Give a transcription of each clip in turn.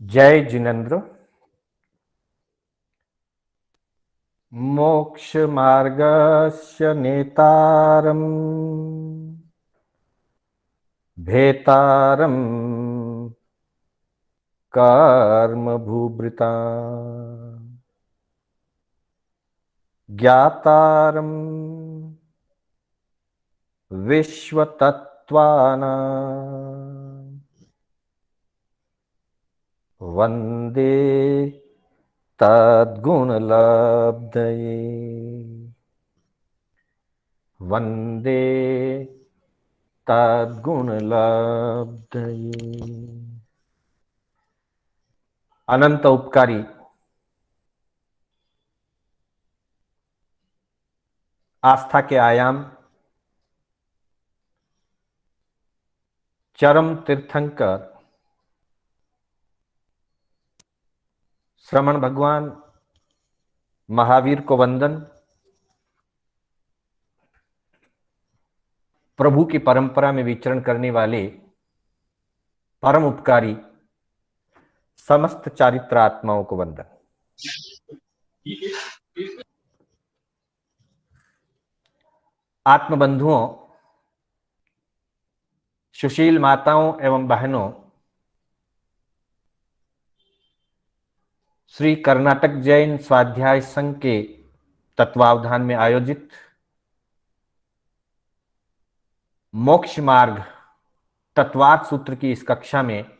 जय जिनेन्द्र। मोक्ष मार्गस्य नेतारम् भेतारम् कर्म भूभृता ज्ञातारम् विश्वतत्त्वानां वन्दे तद्गुणलब्धये। वन्दे तद्गुणलब्धये। अनंत उपकारी आस्था के आयाम चरम तीर्थंकर श्रमण भगवान महावीर को वंदन। प्रभु की परंपरा में विचरण करने वाले परम उपकारी समस्त चारित्र आत्माओं को वंदन। आत्मबंधुओं, सुशील माताओं एवं बहनों, श्री कर्नाटक जैन स्वाध्याय संघ के तत्वावधान में आयोजित मोक्ष मार्ग तत्वार्थ सूत्र की इस कक्षा में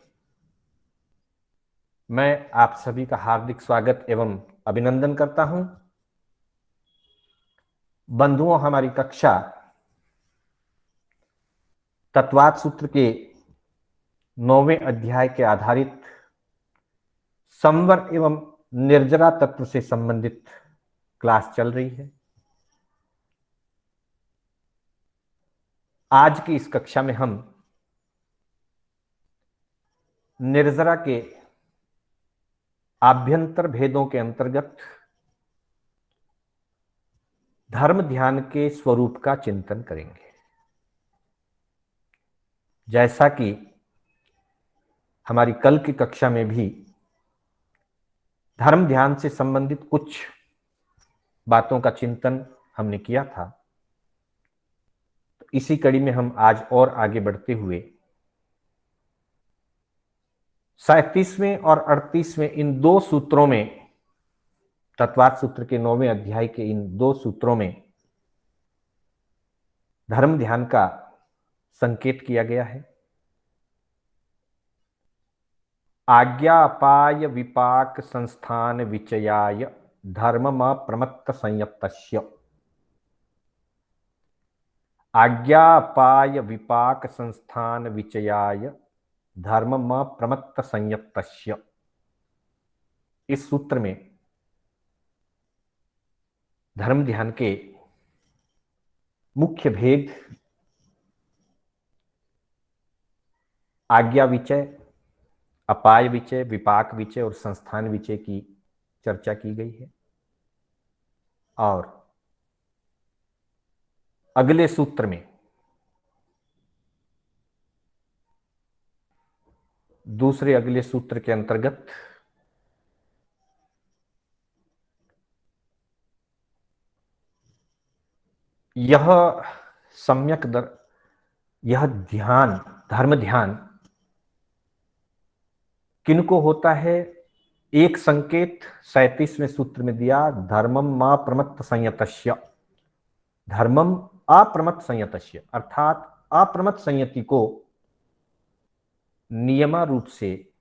मैं आप सभी का हार्दिक स्वागत एवं अभिनंदन करता हूं। बंधुओं, हमारी कक्षा तत्वार्थ सूत्र के 9वें अध्याय के आधारित संवर एवं निर्जरा तत्व से संबंधित क्लास चल रही है। आज की इस कक्षा में हम निर्जरा के आभ्यंतर भेदों के अंतर्गत धर्म ध्यान के स्वरूप का चिंतन करेंगे। जैसा कि हमारी कल की कक्षा में भी धर्म ध्यान से संबंधित कुछ बातों का चिंतन हमने किया था, तो इसी कड़ी में हम आज और आगे बढ़ते हुए 37वें और 38वें इन दो सूत्रों में, तत्वार्थ सूत्र के 9वें अध्याय के इन दो सूत्रों में धर्म ध्यान का संकेत किया गया है। आज्ञा अपाय विपाक संस्थान विचयाय धर्म प्रमत्त संयप्तस्य। आज्ञा अपाय विपाक संस्थान विचयाय धर्म प्रमत्त संयप्तस्य। इस सूत्र में धर्म ध्यान के मुख्य भेद आज्ञा विचय, अपाय विचय, विपाक विचय और संस्थान विचय की चर्चा की गई है। और अगले सूत्र में दूसरे अगले सूत्र के अंतर्गत यह सम्यक यह ध्यान, धर्म ध्यान किनको होता है, एक संकेत 37वें सूत्र में दिया, धर्मम अप्रमत्त संयतस्य। धर्मम अप्रमत्त संयतस्य अर्थात अप्रमत्त संयति को नियमा रूप से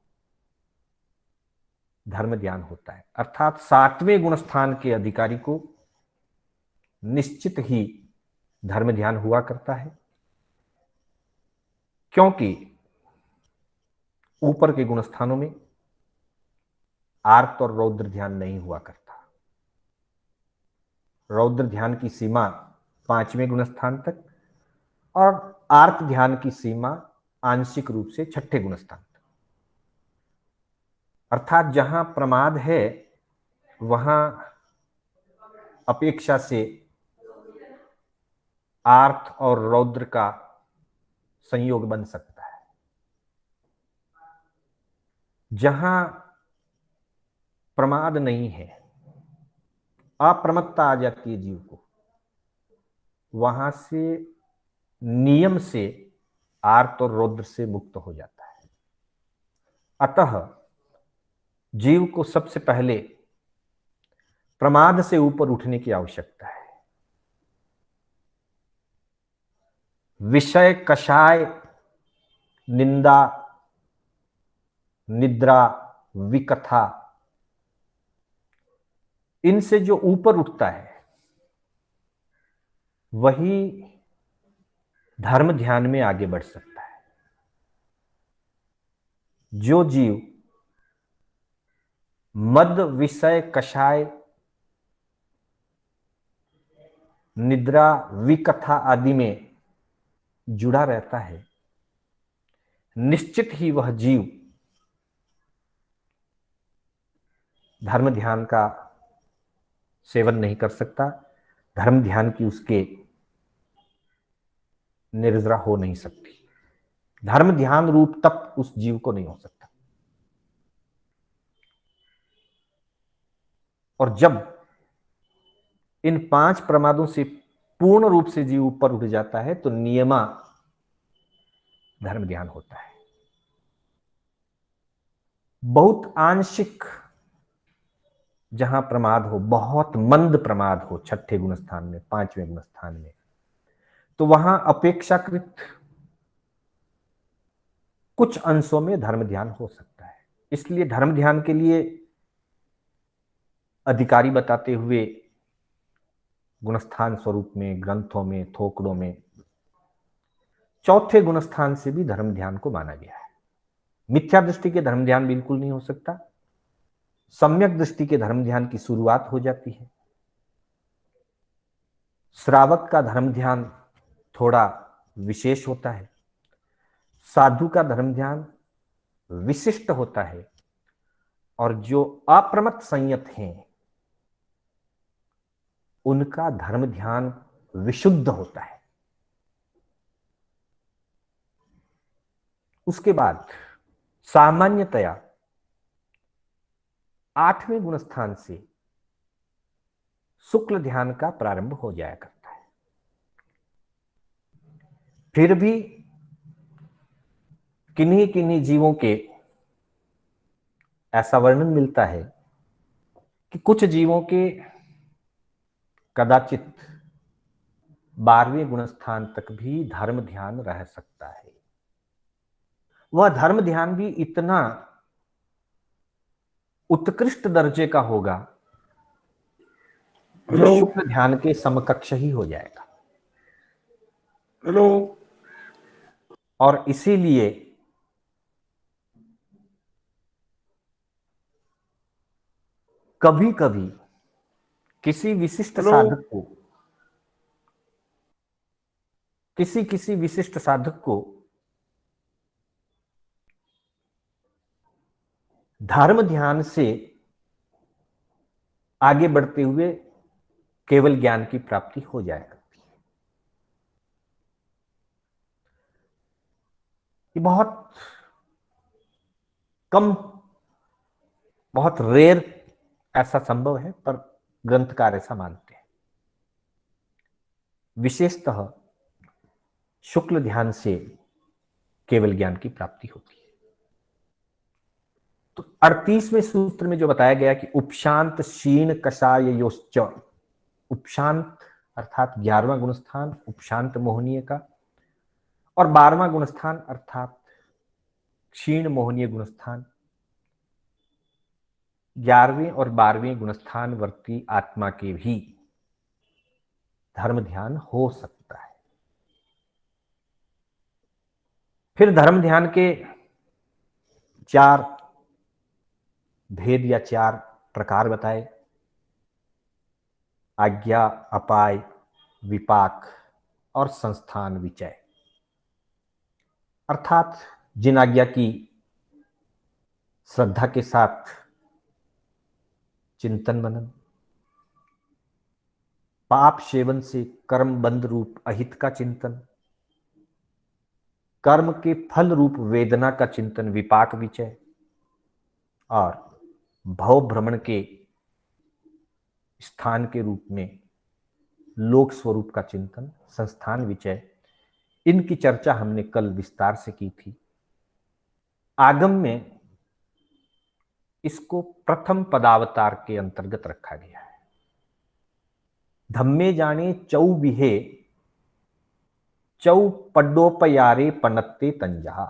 धर्म ध्यान होता है, अर्थात 7वें गुण स्थान के अधिकारी को निश्चित ही धर्म ध्यान हुआ करता है, क्योंकि ऊपर के गुण स्थानों में आर्त और रौद्र ध्यान नहीं हुआ करता। रौद्र ध्यान की सीमा 5वें गुण स्थान तक और आर्त ध्यान की सीमा आंशिक रूप से 6ठे गुण स्थान तक। अर्थात जहां प्रमाद है वहां अपेक्षा से आर्त और रौद्र का संयोग बन सकता है। जहां प्रमाद नहीं है, अप्रमत्ता आ जाती है जीव को, वहां से नियम से आर्त और रौद्र से मुक्त हो जाता है। अतः जीव को सबसे पहले प्रमाद से ऊपर उठने की आवश्यकता है। विषय, कषाय, निंदा, निद्रा, विकथा, इनसे जो ऊपर उठता है वही धर्म ध्यान में आगे बढ़ सकता है। जो जीव मद, विषय, कषाय, निद्रा, विकथा आदि में जुड़ा रहता है, निश्चित ही वह जीव धर्म ध्यान का सेवन नहीं कर सकता, धर्म ध्यान की उसके निर्जरा हो नहीं सकती, धर्म ध्यान रूप तप उस जीव को नहीं हो सकता। और जब इन 5 प्रमादों से पूर्ण रूप से जीव ऊपर उठ जाता है तो नियमा धर्म ध्यान होता है। बहुत आंशिक जहां प्रमाद हो, बहुत मंद प्रमाद हो, 6ठे गुण स्थान में, 5वें गुण स्थान में, तो वहां अपेक्षाकृत कुछ अंशों में धर्म ध्यान हो सकता है। इसलिए धर्म ध्यान के लिए अधिकारी बताते हुए गुणस्थान स्वरूप में, ग्रंथों में, थोकड़ों में 4थे गुणस्थान से भी धर्म ध्यान को माना गया है। मिथ्या दृष्टि के धर्म ध्यान बिल्कुल नहीं हो सकता, सम्यक दृष्टि के धर्म ध्यान की शुरुआत हो जाती है। श्रावक का धर्म ध्यान थोड़ा विशेष होता है, साधु का धर्म ध्यान विशिष्ट होता है, और जो अप्रमत्त संयत हैं उनका धर्म ध्यान विशुद्ध होता है। उसके बाद सामान्यतया 8वें गुण स्थान से शुक्ल ध्यान का प्रारंभ हो जाया करता है। फिर भी किन्हीं किन्हीं जीवों के ऐसा वर्णन मिलता है कि कुछ जीवों के कदाचित 12वें गुण स्थान तक भी धर्म ध्यान रह सकता है। वह धर्म ध्यान भी इतना उत्कृष्ट दर्जे का होगा जो शुक्ल ध्यान के समकक्ष ही हो जाएगा। हेलो। और इसीलिए कभी कभी किसी विशिष्ट साधक को, किसी विशिष्ट साधक को धर्म ध्यान से आगे बढ़ते हुए केवल ज्ञान की प्राप्ति हो जाया करती है। ये बहुत कम, बहुत रेयर ऐसा संभव है, पर ग्रंथकार ऐसा मानते हैं। विशेषतः शुक्ल ध्यान से केवल ज्ञान की प्राप्ति होती है। तो 38वें सूत्र में जो बताया गया कि उपशांत क्षीण कषाय योश्च, उपशांत अर्थात 11वां गुणस्थान उपशांत मोहनीय का, और 12वां गुणस्थान अर्थात क्षीण मोहनीय गुणस्थान, 11वें और 12वें गुणस्थान वर्ती आत्मा के भी धर्म ध्यान हो सकता है। फिर धर्म ध्यान के 4 भेद या 4 प्रकार बताए: आज्ञा, अपाय, विपाक और संस्थान विचय। अर्थात जिन आज्ञा की श्रद्धा के साथ चिंतन मनन, पाप सेवन से कर्म बंध रूप अहित का चिंतन, कर्म के फल रूप वेदना का चिंतन विपाक विचय, और भव भ्रमण के स्थान के रूप में लोक स्वरूप का चिंतन, संस्थान विचय, इनकी चर्चा हमने कल विस्तार से की थी। आगम में इसको प्रथम पदावतार के अंतर्गत रखा गया है। धम्मे जाने चौ विहे चौ पड्डोपयारे पनत्ते तंजहा।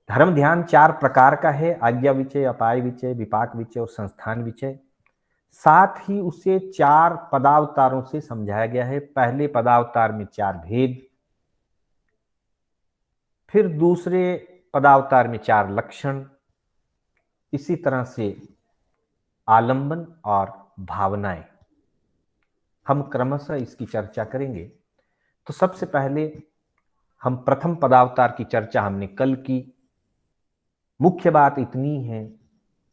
धर्म ध्यान 4 प्रकार का है, आज्ञा विचय, अपाय विचय, विपाक विचय और संस्थान विचय। साथ ही उसे 4 पदावतारों से समझाया गया है। पहले पदावतार में 4 भेद, फिर दूसरे पदावतार में 4 लक्षण, इसी तरह से आलंबन और भावनाएं। हम क्रमशः इसकी चर्चा करेंगे। तो सबसे पहले हम प्रथम पदावतार की चर्चा हमने कल की। मुख्य बात इतनी है,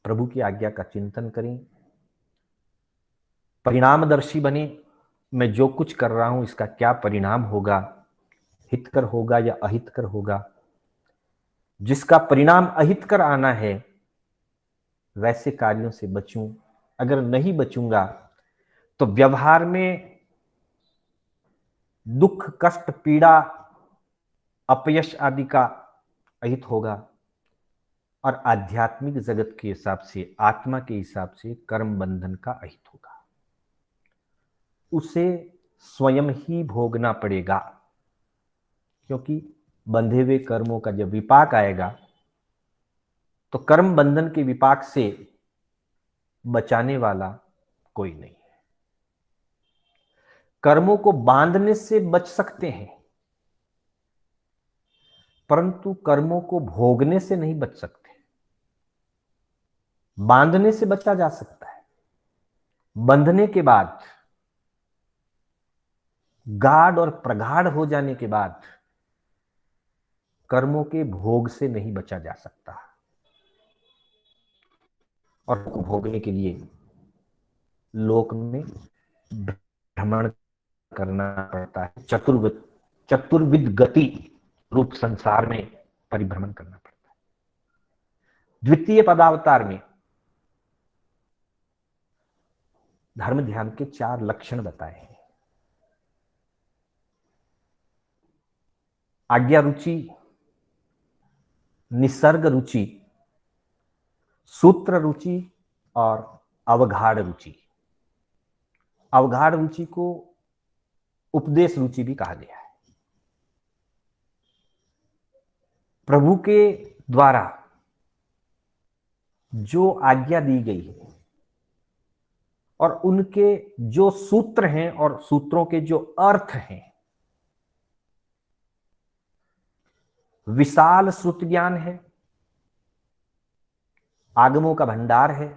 प्रभु की आज्ञा का चिंतन करें, परिणामदर्शी बने। मैं जो कुछ कर रहा हूं इसका क्या परिणाम होगा, हितकर होगा या अहितकर होगा। जिसका परिणाम अहितकर आना है वैसे कार्यों से बचूं। अगर नहीं बचूंगा तो व्यवहार में दुख, कष्ट, पीड़ा, अपयश आदि का अहित होगा और आध्यात्मिक जगत के हिसाब से, आत्मा के हिसाब से कर्म बंधन का अहित होगा। उसे स्वयं ही भोगना पड़ेगा, क्योंकि बंधे हुए कर्मों का जब विपाक आएगा तो कर्म बंधन के विपाक से बचाने वाला कोई नहीं है। कर्मों को बांधने से बच सकते हैं, परंतु कर्मों को भोगने से नहीं बच सकते। बांधने से बचा जा सकता है, बंधने के बाद, गाढ़ और प्रगाढ़ हो जाने के बाद कर्मों के भोग से नहीं बचा जा सकता। और भोगने के लिए लोक में भ्रमण करना पड़ता है। चतुर्विध गति रूप संसार में परिभ्रमण करना पड़ता है। द्वितीय पदावतार में धर्म ध्यान के 4 लक्षण बताए हैं। आज्ञा रुचि, निसर्ग रुचि, सूत्र रुचि और अवगाढ़ रुचि। अवगाढ़ रुचि को उपदेश रुचि भी कहा गया है। प्रभु के द्वारा जो आज्ञा दी गई है और उनके जो सूत्र हैं और सूत्रों के जो अर्थ हैं, विशाल श्रुति ज्ञान है, आगमों का भंडार है,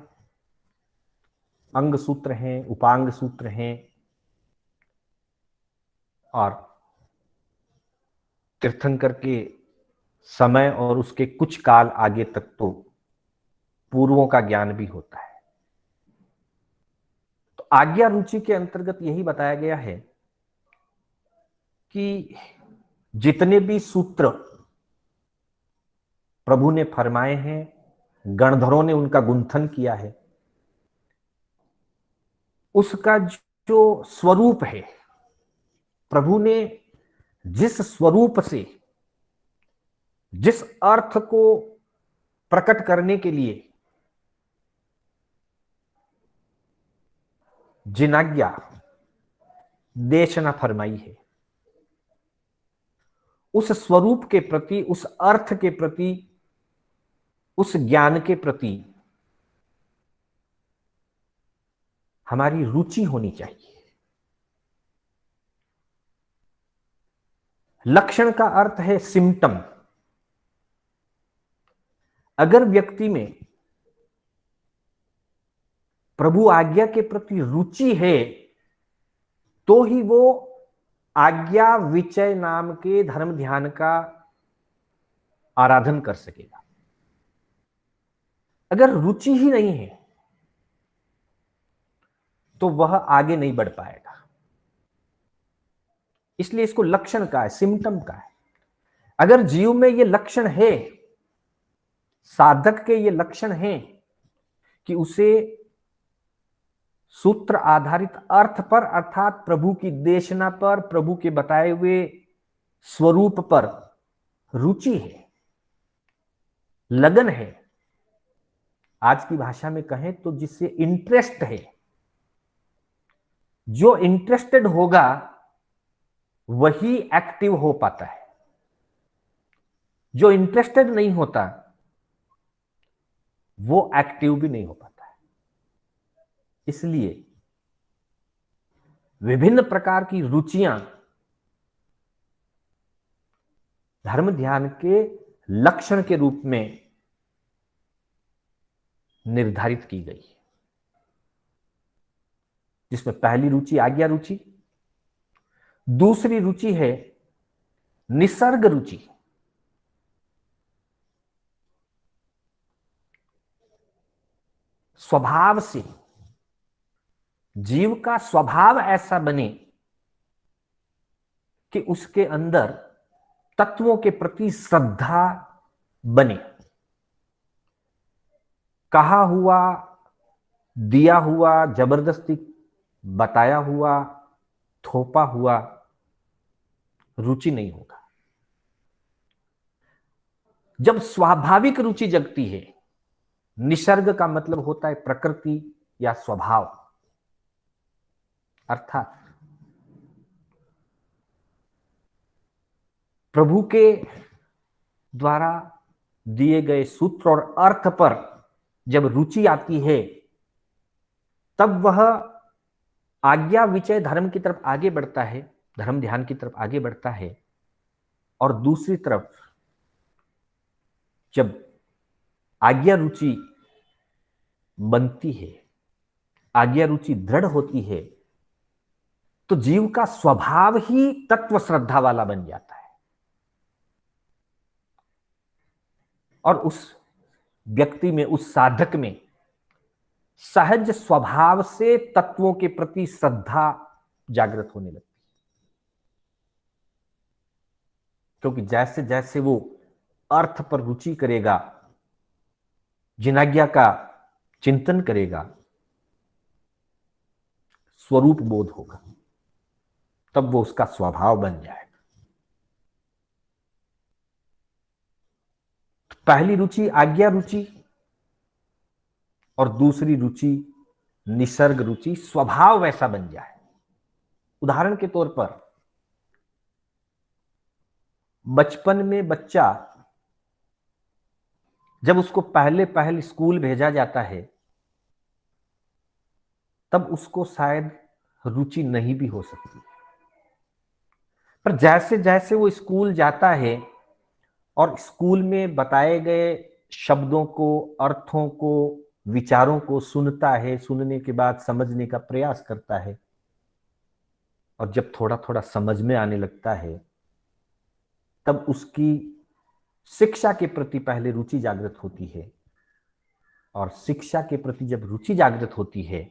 अंग सूत्र हैं, उपांग सूत्र हैं और तीर्थंकर के समय और उसके कुछ काल आगे तक तो पूर्वों का ज्ञान भी होता है। तो आज्ञा रुचि के अंतर्गत यही बताया गया है कि जितने भी सूत्र प्रभु ने फरमाए हैं, गणधरों ने उनका गुंथन किया है, उसका जो स्वरूप है, प्रभु ने जिस स्वरूप से, जिस अर्थ को प्रकट करने के लिए जिनाज्ञा देशना फरमाई है, उस स्वरूप के प्रति, उस अर्थ के प्रति, उस ज्ञान के प्रति हमारी रुचि होनी चाहिए। लक्षण का अर्थ है सिम्टम। अगर व्यक्ति में प्रभु आज्ञा के प्रति रुचि है तो ही वो आज्ञा विचय नाम के धर्म ध्यान का आराधन कर सकेगा। अगर रुचि ही नहीं है तो वह आगे नहीं बढ़ पाएगा। इसलिए इसको लक्षण का है, सिम्टम का है। अगर जीव में ये लक्षण है, साधक के ये लक्षण हैं कि उसे सूत्र आधारित अर्थ पर अर्थात प्रभु की देशना पर, प्रभु के बताए हुए स्वरूप पर रुचि है, लगन है। आज की भाषा में कहें तो जिससे इंटरेस्ट है। जो इंटरेस्टेड होगा वही एक्टिव हो पाता है। जो इंटरेस्टेड नहीं होता वो एक्टिव भी नहीं हो पाता है। इसलिए विभिन्न प्रकार की रुचियां धर्म ध्यान के लक्षण के रूप में निर्धारित की गई है, जिसमें पहली रुचि आज्ञा रुचि, दूसरी रुचि है निसर्ग रुचि। स्वभाव से जीव का स्वभाव ऐसा बने कि उसके अंदर तत्वों के प्रति श्रद्धा बने। कहा हुआ, दिया हुआ, जबरदस्ती बताया हुआ, थोपा हुआ रुचि नहीं होगा। जब स्वाभाविक रुचि जगती है, निसर्ग का मतलब होता है प्रकृति या स्वभाव, अर्थात प्रभु के द्वारा दिए गए सूत्र और अर्थ पर जब रुचि आती है तब वह आज्ञा विचय धर्म की तरफ आगे बढ़ता है, धर्म ध्यान की तरफ आगे बढ़ता है। और दूसरी तरफ जब आज्ञा रुचि बनती है, आज्ञा रुचि दृढ़ होती है, तो जीव का स्वभाव ही तत्व श्रद्धा वाला बन जाता है और उस व्यक्ति में, उस साधक में सहज स्वभाव से तत्वों के प्रति श्रद्धा जागृत होने लगती है। क्योंकि जैसे जैसे वो अर्थ पर रुचि करेगा, जिनाज्ञा का चिंतन करेगा, स्वरूप बोध होगा, तब वो उसका स्वभाव बन जाएगा। पहली रुचि आज्ञा रुचि और दूसरी रुचि निसर्ग रुचि, स्वभाव वैसा बन जाए। उदाहरण के तौर पर बचपन में बच्चा जब उसको पहले स्कूल भेजा जाता है तब उसको शायद रुचि नहीं भी हो सकती, पर जैसे जैसे वो स्कूल जाता है और स्कूल में बताए गए शब्दों को, अर्थों को, विचारों को सुनता है, सुनने के बाद समझने का प्रयास करता है, और जब थोड़ा थोड़ा समझ में आने लगता है तब उसकी शिक्षा के प्रति पहले रुचि जागृत होती है, और शिक्षा के प्रति जब रुचि जागृत होती है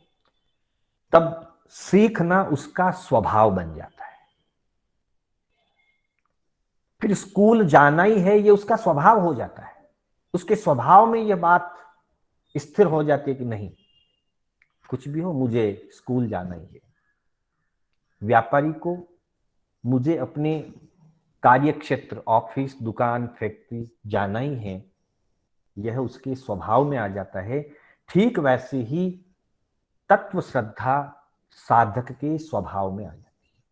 तब सीखना उसका स्वभाव बन जाता है। फिर स्कूल जाना ही है ये उसका स्वभाव हो जाता है। उसके स्वभाव में यह बात स्थिर हो जाती है कि नहीं, कुछ भी हो मुझे स्कूल जाना ही है। व्यापारी को मुझे अपने कार्य क्षेत्र, ऑफिस, दुकान, फैक्ट्री जाना ही है, यह उसके स्वभाव में आ जाता है। ठीक वैसे ही तत्व श्रद्धा साधक के स्वभाव में आ जाती है।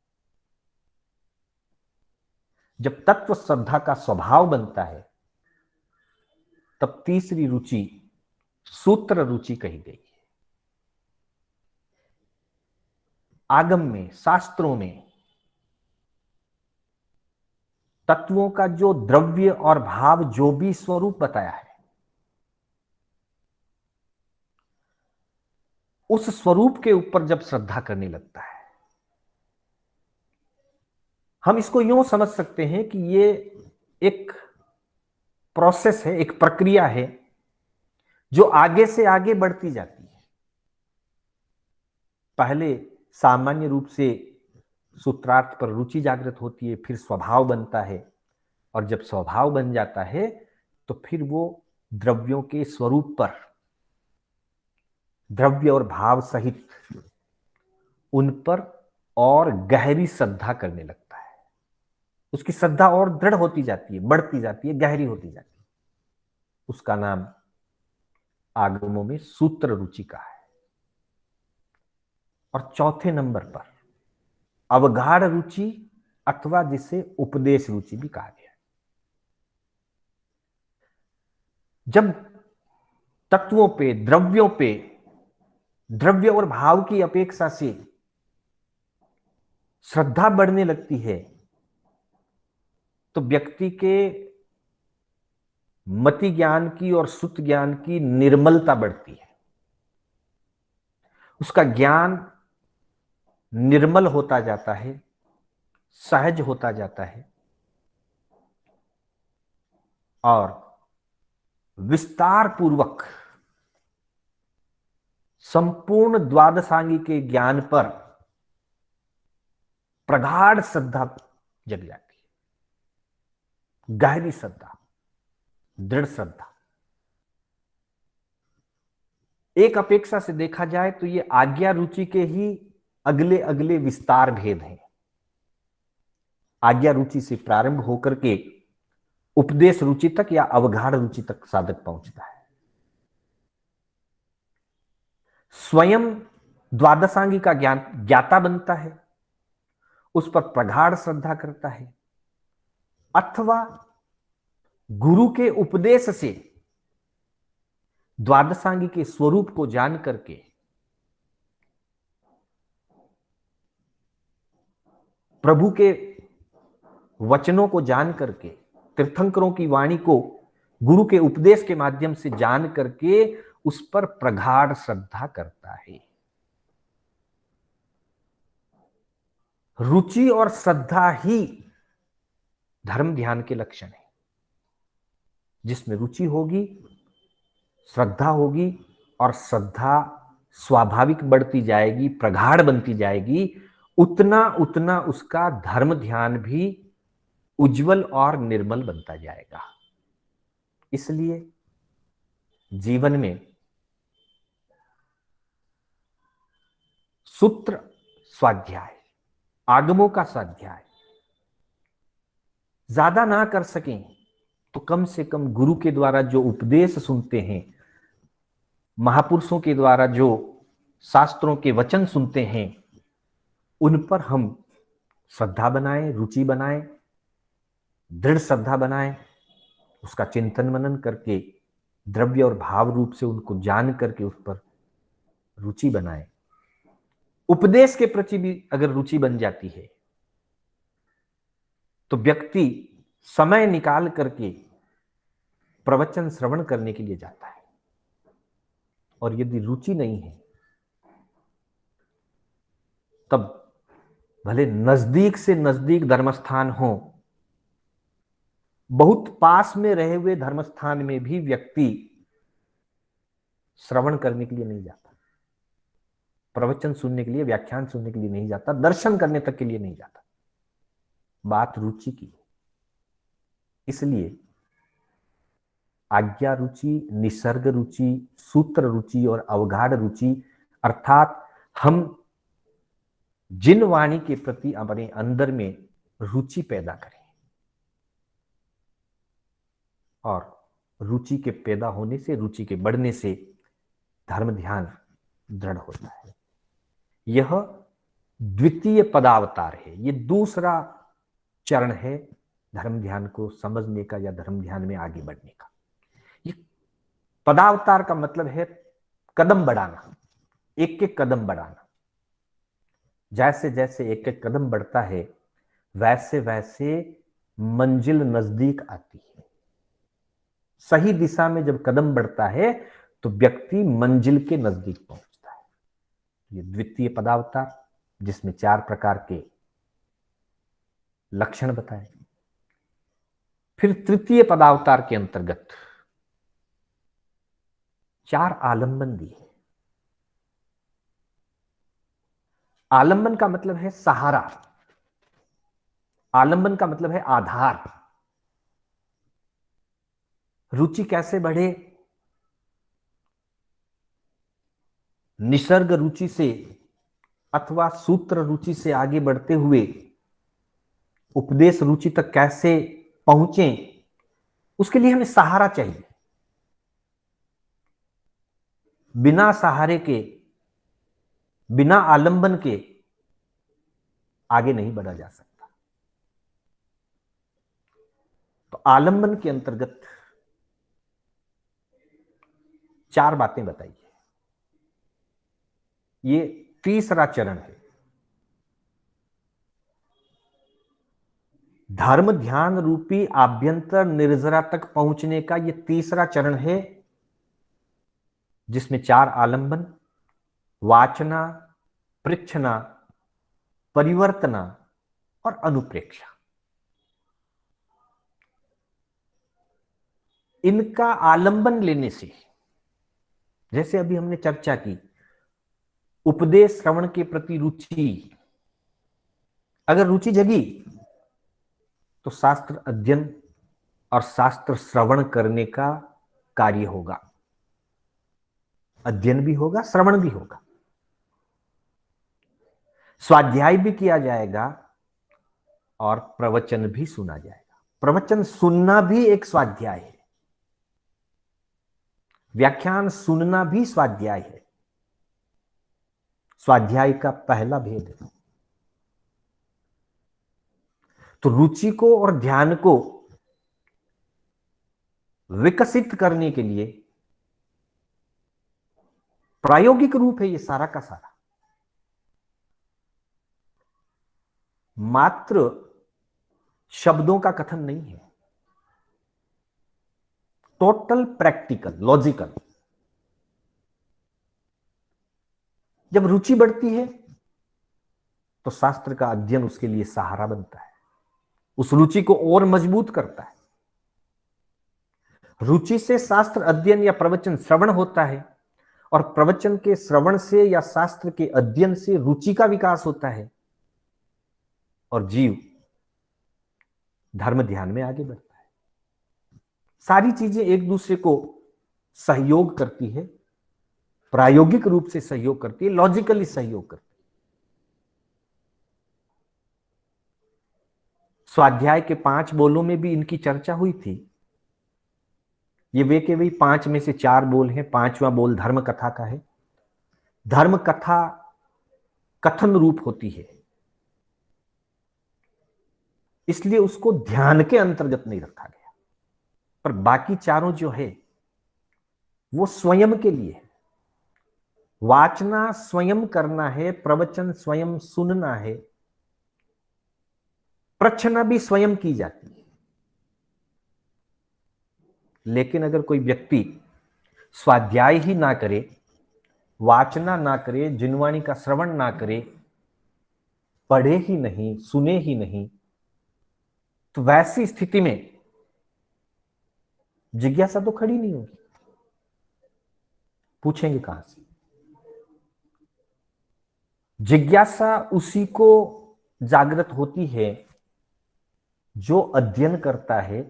जब तत्व श्रद्धा का स्वभाव बनता है तब तीसरी रुचि सूत्र रुचि कही गई है। आगम में, शास्त्रों में तत्वों का जो द्रव्य और भाव जो भी स्वरूप बताया है, उस स्वरूप के ऊपर जब श्रद्धा करने लगता है, हम इसको यूं समझ सकते हैं कि ये एक प्रोसेस है, एक प्रक्रिया है जो आगे से आगे बढ़ती जाती है। पहले सामान्य रूप से सूत्रार्थ पर रुचि जागृत होती है, फिर स्वभाव बनता है, और जब स्वभाव बन जाता है तो फिर वो द्रव्यों के स्वरूप पर, द्रव्य और भाव सहित उन पर और गहरी श्रद्धा करने लगता है। उसकी श्रद्धा और दृढ़ होती जाती है, बढ़ती जाती है, गहरी होती जाती है। उसका नाम आगमों में सूत्र रुचि का है। और चौथे नंबर पर अवगाढ़ रुचि, अथवा जिसे उपदेश रुचि भी कहा गया है। जब तत्वों पे, द्रव्यों पे, द्रव्य और भाव की अपेक्षा से श्रद्धा बढ़ने लगती है, तो व्यक्ति के मति ज्ञान की और सुत ज्ञान की निर्मलता बढ़ती है। उसका ज्ञान निर्मल होता जाता है, सहज होता जाता है, और विस्तार पूर्वक संपूर्ण द्वादशांगी के ज्ञान पर प्रगाढ़ श्रद्धा जग जाती है। गहरी श्रद्धा, दृढ़ श्रद्धा। एक अपेक्षा से देखा जाए तो ये आज्ञा रुचि के ही अगले अगले विस्तार भेद हैं। आज्ञा रुचि से प्रारंभ होकर के उपदेश रुचि तक या अवगाढ़ रुचि तक साधक पहुंचता है। स्वयं द्वादशांगी का ज्ञान ज्ञाता बनता है, उस पर प्रगाढ़ श्रद्धा करता है, अथवा गुरु के उपदेश से द्वादशांगी के स्वरूप को जान करके प्रभु के वचनों को जान करके, तीर्थंकरों की वाणी को गुरु के उपदेश के माध्यम से जान करके उस पर प्रगाढ़ श्रद्धा करता है। रुचि और श्रद्धा ही धर्म ध्यान के लक्षण है। जिसमें रुचि होगी, श्रद्धा होगी, और श्रद्धा स्वाभाविक बढ़ती जाएगी, प्रगाढ़ बनती जाएगी, उतना उतना उसका धर्म ध्यान भी उज्जवल और निर्मल बनता जाएगा। इसलिए जीवन में सूत्र स्वाध्याय, आगमों का स्वाध्याय ज्यादा ना कर सकें तो कम से कम गुरु के द्वारा जो उपदेश सुनते हैं, महापुरुषों के द्वारा जो शास्त्रों के वचन सुनते हैं, उन पर हम श्रद्धा बनाएं, रुचि बनाएं, दृढ़ श्रद्धा बनाएं, उसका चिंतन मनन करके द्रव्य और भाव रूप से उनको जान करके उस पर रुचि बनाएं। उपदेश के प्रति भी अगर रुचि बन जाती है तो व्यक्ति समय निकाल करके प्रवचन श्रवण करने के लिए जाता है। और यदि रुचि नहीं है तब भले नजदीक से नजदीक धर्मस्थान हो, बहुत पास में रहे हुए धर्मस्थान में भी व्यक्ति श्रवण करने के लिए नहीं जाता, प्रवचन सुनने के लिए, व्याख्यान सुनने के लिए नहीं जाता, दर्शन करने तक के लिए नहीं जाता। बात रुचि की। इसलिए आज्ञा रुचि, निसर्ग रुचि, सूत्र रुचि और अवगाढ़ रुचि, अर्थात हम जिन वाणी के प्रति अपने अंदर में रुचि पैदा करें, और रुचि के पैदा होने से, रुचि के बढ़ने से धर्म ध्यान दृढ़ होता है। यह द्वितीय पदावतार है। ये दूसरा चरण है धर्म ध्यान को समझने का या धर्म ध्यान में आगे बढ़ने का। ये पदावतार का मतलब है कदम बढ़ाना, एक एक कदम बढ़ाना। जैसे जैसे एक एक कदम बढ़ता है वैसे वैसे मंजिल नजदीक आती है। सही दिशा में जब कदम बढ़ता है तो व्यक्ति मंजिल के नजदीक पहुंचता है। ये द्वितीय पदावतार, जिसमें 4 प्रकार के लक्षण बताए। फिर तृतीय पदावतार के अंतर्गत 4 आलंबन दिए। आलंबन का मतलब है सहारा, आलंबन का मतलब है आधार। रुचि कैसे बढ़े? निसर्ग रुचि से अथवा सूत्र रुचि से आगे बढ़ते हुए उपदेश रुचि तक कैसे पहुंचे, उसके लिए हमें सहारा चाहिए। बिना सहारे के, बिना आलंबन के आगे नहीं बढ़ा जा सकता। तो आलंबन के अंतर्गत 4 बातें बताइए। ये तीसरा चरण है। धर्म ध्यान रूपी आभ्यंतर निर्जरा तक पहुंचने का ये तीसरा चरण है, जिसमें 4 आलंबन, वाचना, पृच्छना, परिवर्तना और अनुप्रेक्षा, इनका आलंबन लेने से, जैसे अभी हमने चर्चा की, उपदेश श्रवण के प्रति रुचि, अगर रुचि जगी तो शास्त्र अध्ययन और शास्त्र श्रवण करने का कार्य होगा। अध्ययन भी होगा, श्रवण भी होगा, स्वाध्याय भी किया जाएगा और प्रवचन भी सुना जाएगा। प्रवचन सुनना भी एक स्वाध्याय है, व्याख्यान सुनना भी स्वाध्याय है। स्वाध्याय का पहला भेद है। तो रुचि को और ध्यान को विकसित करने के लिए प्रायोगिक रूप है ये सारा का सारा। मात्र शब्दों का कथन नहीं है, टोटल प्रैक्टिकल, लॉजिकल। जब रुचि बढ़ती है तो शास्त्र का अध्ययन उसके लिए सहारा बनता है, उस रुचि को और मजबूत करता है। रुचि से शास्त्र अध्ययन या प्रवचन श्रवण होता है और प्रवचन के श्रवण से या शास्त्र के अध्ययन से रुचि का विकास होता है और जीव धर्म ध्यान में आगे बढ़ता है। सारी चीजें एक दूसरे को सहयोग करती है, प्रायोगिक रूप से सहयोग करती है, लॉजिकली सहयोग करती है। स्वाध्याय के 5 बोलों में भी इनकी चर्चा हुई थी। ये वे के वही 5 में से 4 बोल हैं। 5वां बोल धर्म कथा का है। धर्म कथा कथन रूप होती है, इसलिए उसको ध्यान के अंतर्गत नहीं रखा गया, पर बाकी चारों जो है वो स्वयं के लिए है। वाचना स्वयं करना है, प्रवचन स्वयं सुनना है, प्रच्छना भी स्वयं की जाती है। लेकिन अगर कोई व्यक्ति स्वाध्याय ही ना करे, वाचना ना करे, जिनवाणी का श्रवण ना करे, पढ़े ही नहीं, सुने ही नहीं, तो वैसी स्थिति में जिज्ञासा तो खड़ी नहीं होगी। पूछेंगे कहां से? जिज्ञासा उसी को जागृत होती है जो अध्ययन करता है,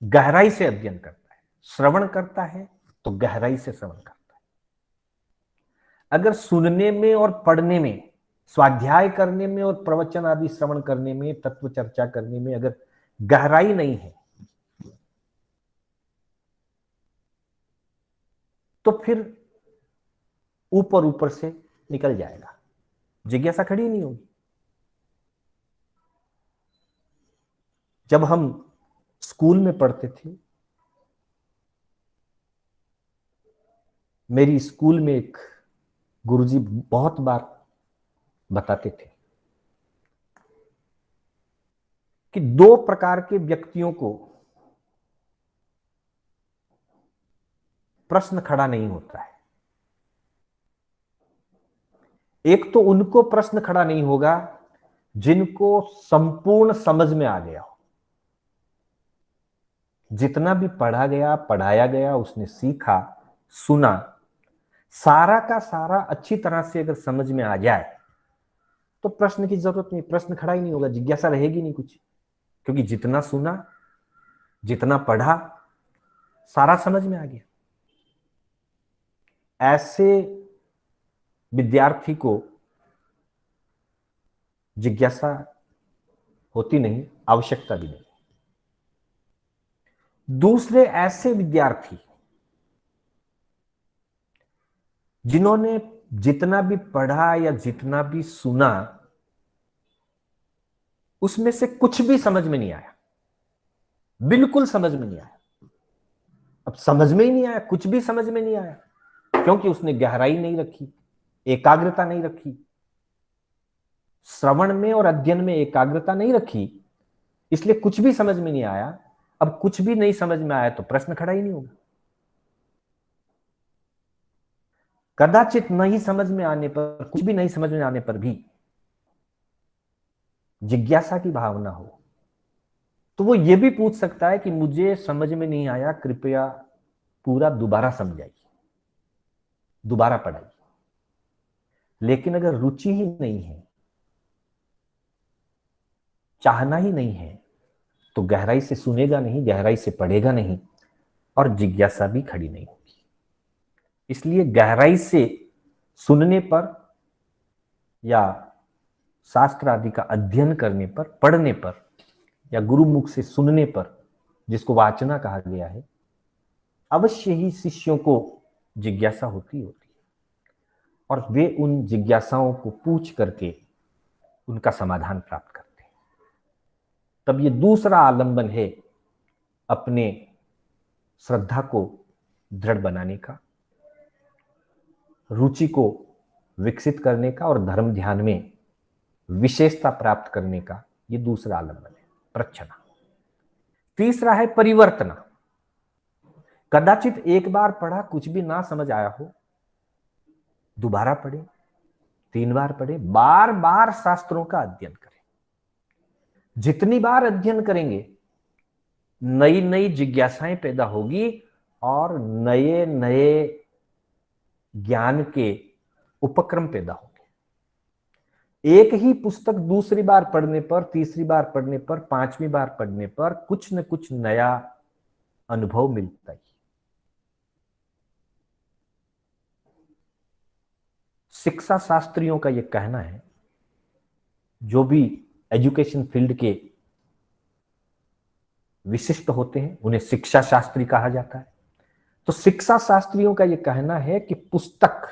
गहराई से अध्ययन करता है, श्रवण करता है तो गहराई से श्रवण करता है। अगर सुनने में और पढ़ने में, स्वाध्याय करने में और प्रवचन आदि श्रवण करने में, तत्व चर्चा करने में अगर गहराई नहीं है तो फिर ऊपर ऊपर से निकल जाएगा, जिज्ञासा खड़ी नहीं होगी। जब हम स्कूल में पढ़ते थे, मेरी स्कूल में एक गुरुजी बहुत बार बताते थे कि 2 प्रकार के व्यक्तियों को प्रश्न खड़ा नहीं होता है। एक तो उनको प्रश्न खड़ा नहीं होगा जिनको संपूर्ण समझ में आ गया हो, जितना भी पढ़ा गया, पढ़ाया गया, उसने सीखा, सुना, सारा का सारा अच्छी तरह से अगर समझ में आ जाए तो प्रश्न की जरूरत नहीं, प्रश्न खड़ा ही नहीं होगा, जिज्ञासा रहेगी नहीं कुछ। क्योंकि जितना सुना, जितना पढ़ा, सारा समझ में आ गया। ऐसे विद्यार्थी को जिज्ञासा होती नहीं, आवश्यकता भी नहीं। दूसरे ऐसे विद्यार्थी जिन्होंने जितना भी पढ़ा या जितना भी सुना उसमें से कुछ भी समझ में नहीं आया, बिल्कुल समझ में नहीं आया। अब समझ में ही नहीं आया, कुछ भी समझ में नहीं आया, क्योंकि उसने गहराई नहीं रखी, एकाग्रता नहीं रखी, श्रवण में और अध्ययन में एकाग्रता नहीं रखी, इसलिए कुछ भी समझ में नहीं आया। अब कुछ भी नहीं समझ में आया तो प्रश्न खड़ा ही नहीं होगा। कदाचित नहीं समझ में आने पर, कुछ भी नहीं समझ में आने पर भी जिज्ञासा की भावना हो तो वो ये भी पूछ सकता है कि मुझे समझ में नहीं आया, कृपया पूरा दोबारा समझाइए, दोबारा पढ़ाइए। लेकिन अगर रुचि ही नहीं है, चाहना ही नहीं है, तो गहराई से सुनेगा नहीं, गहराई से पढ़ेगा नहीं, और जिज्ञासा भी खड़ी नहीं होगी। इसलिए गहराई से सुनने पर या शास्त्र आदि का अध्ययन करने पर, पढ़ने पर, या गुरु मुख से सुनने पर, जिसको वाचना कहा गया है, अवश्य ही शिष्यों को जिज्ञासा होती है और वे उन जिज्ञासाओं को पूछ करके उनका समाधान प्राप्त करते हैं। तब ये दूसरा आलंबन है अपने श्रद्धा को दृढ़ बनाने का, रुचि को विकसित करने का और धर्म ध्यान में विशेषता प्राप्त करने का। ये दूसरा आलंबन है, प्रच्छना। तीसरा है परिवर्तना। कदाचित एक बार पढ़ा, कुछ भी ना समझ आया हो, दोबारा पढ़े, 3 बार पढ़े, बार बार शास्त्रों का अध्ययन करें। जितनी बार अध्ययन करेंगे नई नई जिज्ञासाएं पैदा होगी और नए नए ज्ञान के उपक्रम पैदा होंगे। एक ही पुस्तक दूसरी बार पढ़ने पर, तीसरी बार पढ़ने पर, 5वीं बार पढ़ने पर कुछ न कुछ नया अनुभव मिलता ही। शिक्षा शास्त्रियों का यह कहना है, जो भी एजुकेशन फील्ड के विशिष्ट होते हैं उन्हें शिक्षा शास्त्री कहा जाता है। तो शिक्षा शास्त्रियों का यह कहना है कि पुस्तक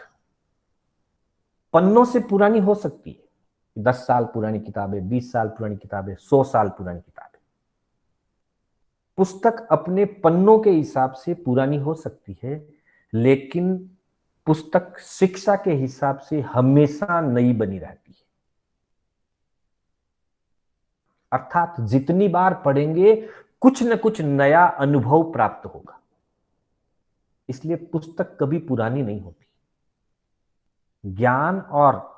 पन्नों से पुरानी हो सकती है, 10 साल पुरानी किताबें, 20 साल पुरानी किताबें, 100 साल पुरानी किताबें, पुस्तक अपने पन्नों के हिसाब से पुरानी हो सकती है, लेकिन पुस्तक शिक्षा के हिसाब से हमेशा नई बनी रहती है। अर्थात जितनी बार पढ़ेंगे कुछ न कुछ नया अनुभव प्राप्त होगा। इसलिए पुस्तक कभी पुरानी नहीं होती। ज्ञान और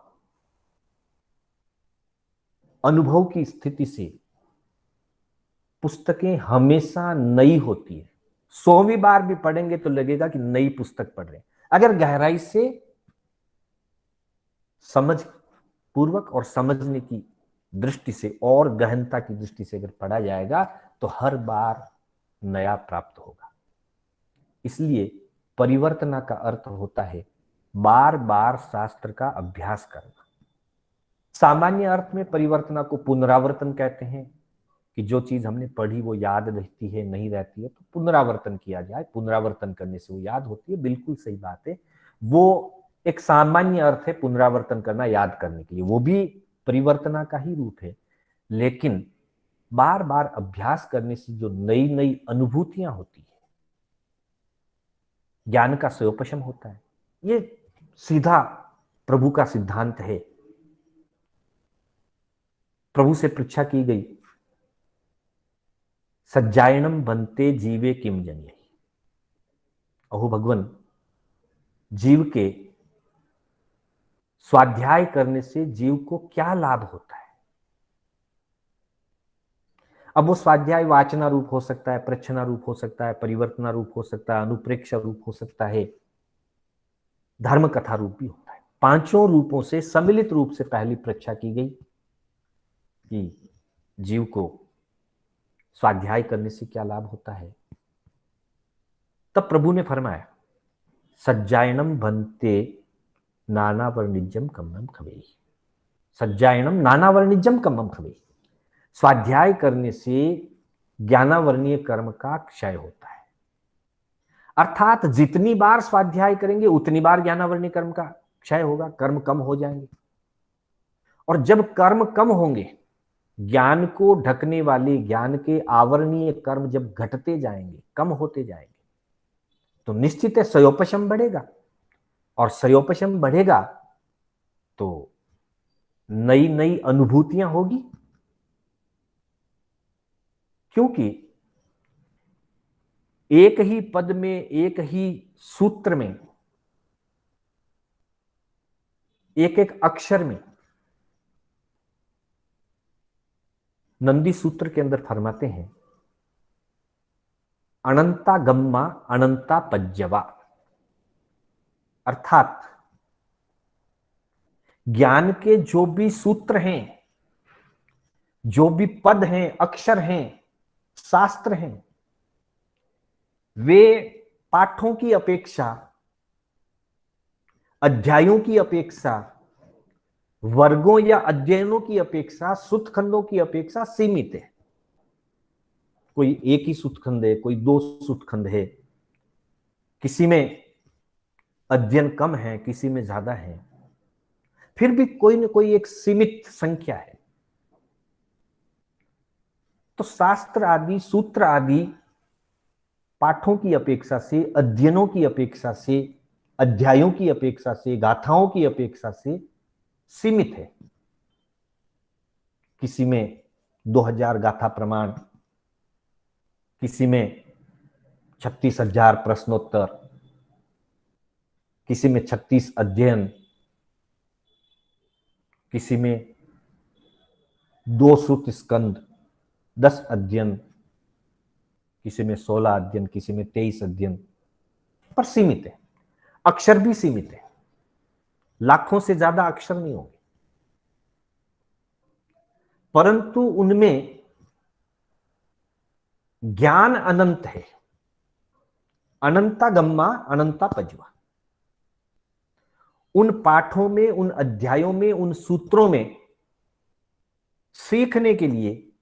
अनुभव की स्थिति से पुस्तकें हमेशा नई होती है। 100वीं बार भी पढ़ेंगे तो लगेगा कि नई पुस्तक पढ़ रहे हैं। अगर गहराई से समझ पूर्वक और समझने की दृष्टि से और गहनता की दृष्टि से अगर पढ़ा जाएगा तो हर बार नया प्राप्त होगा। इसलिए परिवर्तना का अर्थ होता है बार बार शास्त्र का अभ्यास करना। सामान्य अर्थ में परिवर्तना को पुनरावर्तन कहते हैं कि जो चीज हमने पढ़ी वो याद रहती है, नहीं रहती है तो पुनरावर्तन किया जाए, पुनरावर्तन करने से वो याद होती है। बिल्कुल सही बात है, वो एक सामान्य अर्थ है पुनरावर्तन करना, याद करने के लिए, वो भी परिवर्तना का ही रूप है। लेकिन बार बार अभ्यास करने से जो नई नई अनुभूतियां होती है, ज्ञान का स्वयंपशम होता है। ये सीधा प्रभु का सिद्धांत है। प्रभु से परीक्षा की गई, सज्जायनम बनते जीवे किम जन्य। अहो भगवान, जीव के स्वाध्याय करने से जीव को क्या लाभ होता है? अब वो स्वाध्याय वाचना रूप हो सकता है, प्रच्छना रूप हो सकता है, परिवर्तना रूप हो सकता है, अनुप्रेक्षा रूप हो सकता है, धर्म कथा रूप भी होता है। 5 रूपों से सम्मिलित रूप से पहली परीक्षा की गई कि जीव को स्वाध्याय करने से क्या लाभ होता है। तब प्रभु ने फरमाया सज्जायनम भन्ते नाना वर्णिजम कम्मम खबेई। सज्जायनम नाना वर्णिजम कम्मम खबेई। स्वाध्याय करने से ज्ञानावर्णीय कर्म का क्षय होता है। अर्थात जितनी बार स्वाध्याय करेंगे उतनी बार ज्ञानावर्णीय कर्म का क्षय होगा, कर्म कम हो जाएंगे। और जब कर्म कम होंगे, ज्ञान को ढकने वाले ज्ञान के आवरणीय कर्म जब घटते जाएंगे, कम होते जाएंगे, तो निश्चित है सयोपशम बढ़ेगा। और सयोपशम बढ़ेगा तो नई नई अनुभूतियां होगी। क्योंकि एक ही पद में, एक ही सूत्र में, एक एक अक्षर में नंदी सूत्र के अंदर फरमाते हैं अनंता गम्मा अनंता पज्जवा। अर्थात ज्ञान के जो भी सूत्र हैं, जो भी पद हैं, अक्षर हैं, शास्त्र हैं, वे पाठों की अपेक्षा, अध्यायों की अपेक्षा, वर्गों या अध्ययनों की अपेक्षा, सूतखंडों की अपेक्षा सीमित है। कोई एक ही सूतखंड है, कोई दो सूतखंड है, किसी में अध्ययन कम है, किसी में ज्यादा है, फिर भी कोई न कोई एक सीमित संख्या है। तो शास्त्र आदि, सूत्र आदि पाठों की अपेक्षा से, अध्ययनों की अपेक्षा से, अध्यायों की अपेक्षा से, गाथाओं की अपेक्षा से सीमित है। किसी में 2000 गाथा प्रमाण, किसी में 36,000 प्रश्नोत्तर, किसी में 36 अध्ययन, किसी में 2 श्रुत स्कंद, 10 अध्ययन, किसी में 16 अध्ययन, किसी में 23 अध्ययन, पर सीमित है। अक्षर भी सीमित है, लाखों से ज्यादा अक्षर नहीं होंगे, परंतु उनमें ज्ञान अनंत है। अनंता गम्मा अनंता पज्वा। उन पाठों में, उन अध्यायों में, उन सूत्रों में सीखने के लिए,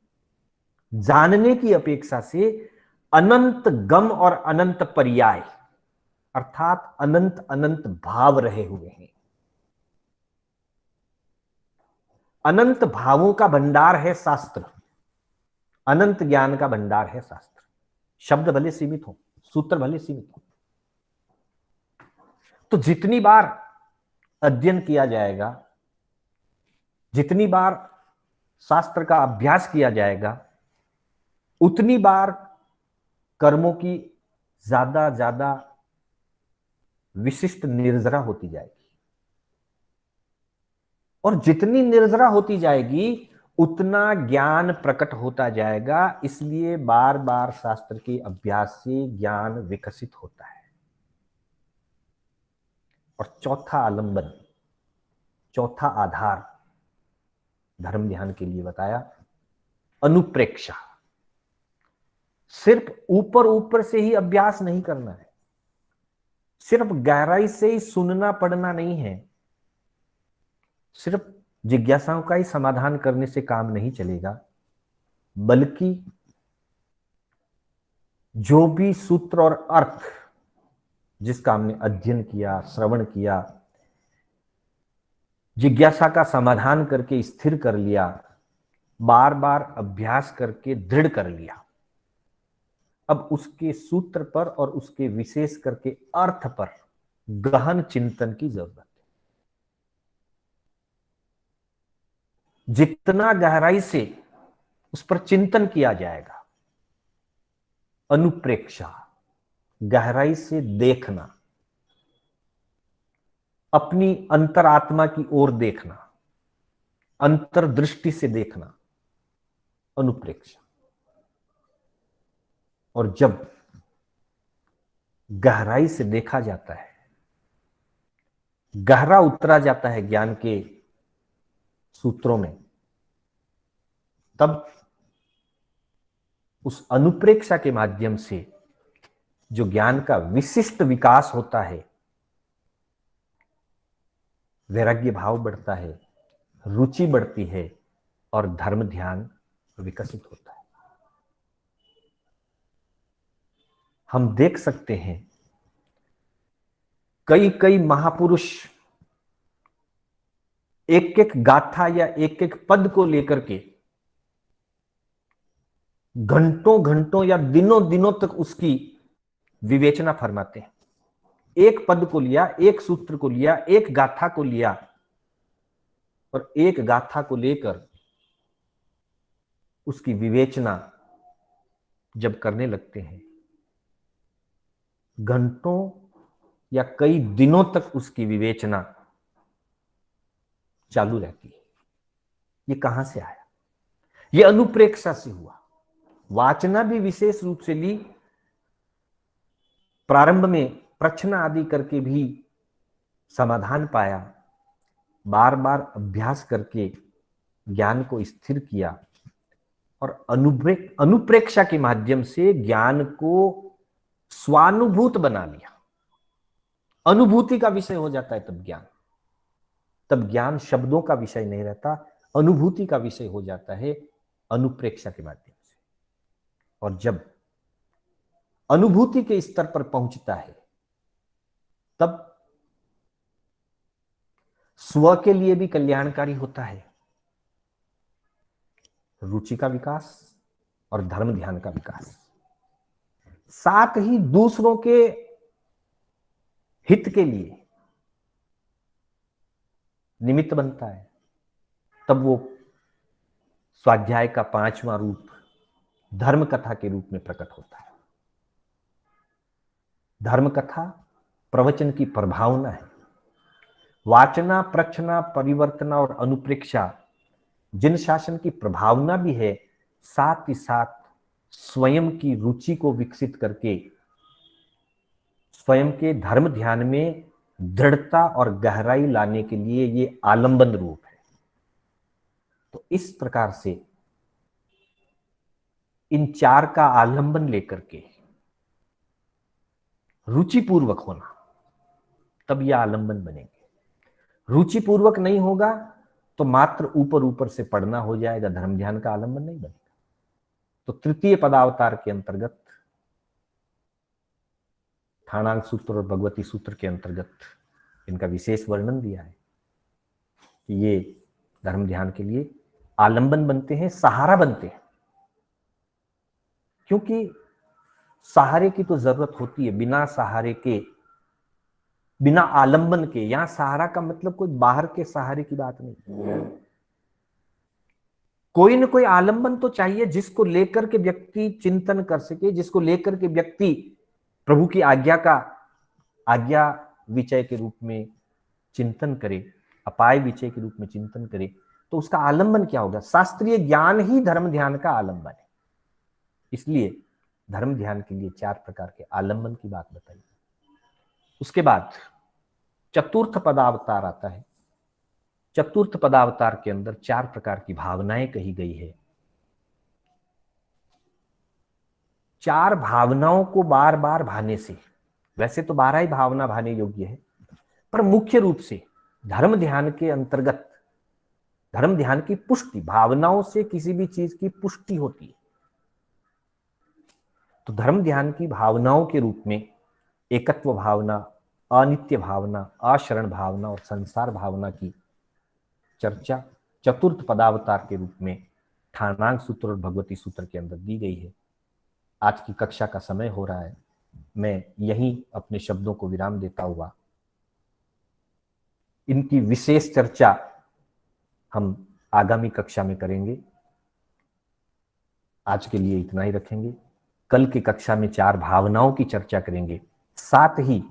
जानने की अपेक्षा से अनंत गम और अनंत पर्याय, अर्थात अनंत अनंत भाव रहे हुए हैं। अनंत भावों का भंडार है शास्त्र, अनंत ज्ञान का भंडार है शास्त्र। शब्द भले सीमित हो, सूत्र भले सीमित हो, तो जितनी बार अध्ययन किया जाएगा, जितनी बार शास्त्र का अभ्यास किया जाएगा, उतनी बार कर्मों की ज्यादा ज्यादा विशिष्ट निर्जरा होती जाएगी। और जितनी निर्जरा होती जाएगी उतना ज्ञान प्रकट होता जाएगा। इसलिए बार बार शास्त्र के अभ्यास से ज्ञान विकसित होता है। और चौथा आलंबन, चौथा आधार धर्म ध्यान के लिए बताया अनुप्रेक्षा। सिर्फ ऊपर ऊपर से ही अभ्यास नहीं करना है, सिर्फ गहराई से ही सुनना पढ़ना नहीं है, सिर्फ जिज्ञासाओं का ही समाधान करने से काम नहीं चलेगा, बल्कि जो भी सूत्र और अर्थ जिसका हमने अध्ययन किया, श्रवण किया, जिज्ञासा का समाधान करके स्थिर कर लिया, बार बार अभ्यास करके दृढ़ कर लिया, अब उसके सूत्र पर और उसके विशेष करके अर्थ पर गहन चिंतन की जरूरत है। जितना गहराई से उस पर चिंतन किया जाएगा, अनुप्रेक्षा, गहराई से देखना, अपनी अंतरात्मा की ओर देखना, अंतर्दृष्टि से देखना, अनुप्रेक्षा। और जब गहराई से देखा जाता है, गहरा उतरा जाता है ज्ञान के सूत्रों में, तब उस अनुप्रेक्षा के माध्यम से जो ज्ञान का विशिष्ट विकास होता है, वैराग्य भाव बढ़ता है, रुचि बढ़ती है और धर्म ध्यान विकसित होता है। हम देख सकते हैं कई कई महापुरुष एक एक गाथा या एक एक पद को लेकर के घंटों घंटों या दिनों दिनों तक उसकी विवेचना फरमाते हैं। एक पद को लिया, एक सूत्र को लिया, एक गाथा को लिया और एक गाथा को लेकर उसकी विवेचना जब करने लगते हैं, घंटों या कई दिनों तक उसकी विवेचना चालू रहती है। ये कहां से आया? ये अनुप्रेक्षा से हुआ। वाचना भी विशेष रूप से ली, प्रारंभ में प्रश्न आदि करके भी समाधान पाया, बार बार अभ्यास करके ज्ञान को स्थिर किया और अनुप्रेक्षा के माध्यम से ज्ञान को स्वानुभूत बना लिया। अनुभूति का विषय हो जाता है तब ज्ञान शब्दों का विषय नहीं रहता, अनुभूति का विषय हो जाता है अनुप्रेक्षा के माध्यम से। और जब अनुभूति के स्तर पर पहुंचता है तब स्व के लिए भी कल्याणकारी होता है, रुचि का विकास और धर्म ध्यान का विकास, साथ ही दूसरों के हित के लिए निमित्त बनता है। तब वो स्वाध्याय का 5वां रूप धर्म कथा के रूप में प्रकट होता है। धर्म कथा प्रवचन की प्रभावना है। वाचना, प्रच्छना, परिवर्तना और अनुप्रेक्षा जिन शासन की प्रभावना भी है, साथ ही साथ स्वयं की रुचि को विकसित करके स्वयं के धर्म ध्यान में दृढ़ता और गहराई लाने के लिए ये आलंबन रूप है। तो इस प्रकार से इन चार का आलंबन लेकर के रुचिपूर्वक होना, तब यह आलंबन बनेंगे। रुचिपूर्वक नहीं होगा तो मात्र ऊपर ऊपर से पढ़ना हो जाएगा, धर्म ध्यान का आलंबन नहीं बनेगा। तो तृतीय पदावतार के अंतर्गत, ठाणांग सूत्र और भगवती सूत्र के अंतर्गत इनका विशेष वर्णन दिया है कि ये धर्म ध्यान के लिए आलंबन बनते हैं, सहारा बनते हैं। क्योंकि सहारे की तो जरूरत होती है, बिना सहारे के, बिना आलंबन के। यहां सहारा का मतलब कोई बाहर के सहारे की बात नहीं, कोई न कोई आलंबन तो चाहिए जिसको लेकर के व्यक्ति चिंतन कर सके, जिसको लेकर के व्यक्ति प्रभु की आज्ञा विचय के रूप में चिंतन करे, अपाय विचय के रूप में चिंतन करे। तो उसका आलंबन क्या होगा? शास्त्रीय ज्ञान ही धर्म ध्यान का आलंबन है। इसलिए धर्म ध्यान के लिए 4 प्रकार के आलंबन की बात बताई। उसके बाद चतुर्थ पदावतार आता है। चतुर्थ पदावतार के अंदर 4 प्रकार की भावनाएं कही गई है। 4 भावनाओं को बार बार भाने से, वैसे तो 12 ही भावना भाने योग्य है, पर मुख्य रूप से धर्म ध्यान के अंतर्गत धर्म ध्यान की पुष्टि, भावनाओं से किसी भी चीज की पुष्टि होती है। तो धर्म ध्यान की भावनाओं के रूप में एकत्व भावना, अनित्य भावना, अशरण भावना और संसार भावना की चर्चा चतुर्थ पदावतार के रूप में ठाणांग सूत्र और भगवती सूत्र के अंदर दी गई है। आज की कक्षा का समय हो रहा है, मैं यहीं अपने शब्दों को विराम देता हुआ इनकी विशेष चर्चा हम आगामी कक्षा में करेंगे। आज के लिए इतना ही रखेंगे। कल की कक्षा में 4 भावनाओं की चर्चा करेंगे। साथ ही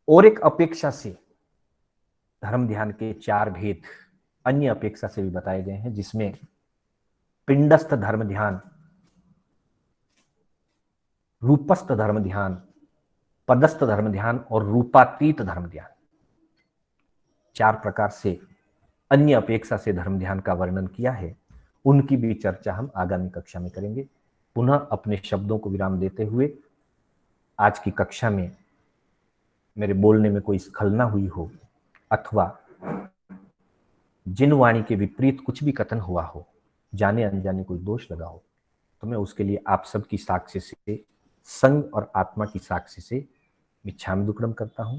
और एक अपेक्षा से धर्म ध्यान के 4 भेद अन्य अपेक्षा से भी बताए गए हैं, जिसमें पिंडस्थ धर्म ध्यान, रूपस्थ धर्म ध्यान, पदस्थ धर्म ध्यान और रूपातीत धर्म ध्यान, 4 प्रकार से अन्य अपेक्षा से धर्म ध्यान का वर्णन किया है। उनकी भी चर्चा हम आगामी कक्षा में करेंगे। पुनः अपने शब्दों को विराम देते हुए आज की कक्षा में मेरे बोलने में कोई स्खलना हुई हो अथवा जिन वाणी के विपरीत कुछ भी कथन हुआ हो, जाने अनजाने कोई दोष लगा हो, तो मैं उसके लिए आप सबकी साक्ष्य से, संग और आत्मा की साक्ष्य से मिच्छामि दुक्कडम करता हूं।